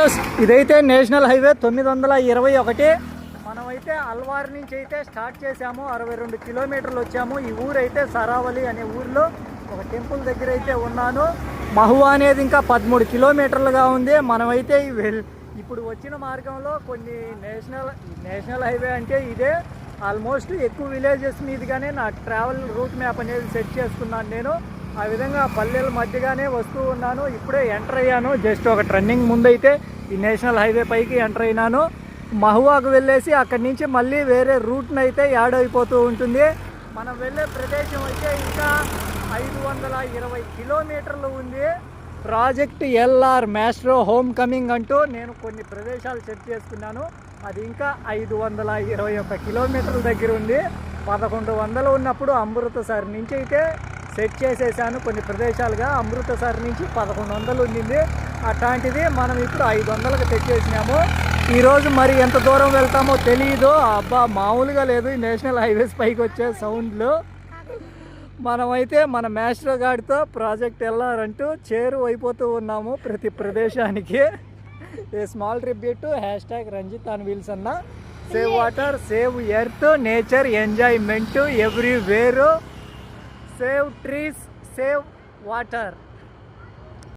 Viewers, ఇదైతే national highway 921. మనమైతే అల్వార్ నుంచి అయితే స్టార్ట్ చేసాము. 62 కిలోమీటర్లు వచ్చాము. ఈ ఊరైతే సరావలి అనే ఊరిలో ఒక టెంపుల్ దగ్గర అయితే ఉన్నాను. మహువా అనేది ఇంకా 13 కిలోమీటర్లుగా ఉంది. మనమైతే ఇప్పుడు వచ్చిన మార్గంలో కొన్ని నేషనల్ హైవే అంటే ఇదే ఆల్మోస్ట్ ఎక్కువ విలేజెస్ మీదుగానే నా ట్రావెల్ రూట్ మ్యాప్ అనేది సెట్ చేసుకున్నాను. నేను ఆ విధంగా పల్లెల మధ్యగానే వస్తూ ఉన్నాను. ఇప్పుడే ఎంటర్ అయ్యాను. జస్ట్ ఒక టర్నింగ్ ముందైతే ఈ నేషనల్ హైవే పైకి ఎంటర్ అయినాను. మహువాకు వెళ్ళేసి అక్కడి నుంచి మళ్ళీ వేరే రూట్ని అయితే యాడ్ అయిపోతూ ఉంటుంది. మనం వెళ్ళే ప్రదేశం అయితే ఇంకా 520 కిలోమీటర్లు ఉంది. Project LR Maestro home coming అంటూ నేను కొన్ని ప్రదేశాలు సెట్ చేసుకున్నాను. అది ఇంకా 521 కిలోమీటర్ల దగ్గర ఉంది. 1100 ఉన్నప్పుడు అమృతసర్ నుంచి అయితే సెట్ చేసేసాను కొన్ని ప్రదేశాలుగా. అమృతసర్ నుంచి 1100 ఉండింది. అట్లాంటిది మనం ఇప్పుడు 500కి తెచ్చేసినాము. ఈరోజు మరి ఎంత దూరం వెళ్తామో తెలియదు. అబ్బా మామూలుగా లేదు ఈ నేషనల్ హైవేస్ పైకి వచ్చే సౌండ్లు. మనమైతే మన మాస్టర్ గాడితో ప్రాజెక్ట్ వెళ్ళారంటూ చేరువైపోతూ ఉన్నాము ప్రతి ప్రదేశానికి. A small tribute to #Ranjit on wheels అన్న. Save water, save earth, nature enjoyment everywhere. Save trees, save water.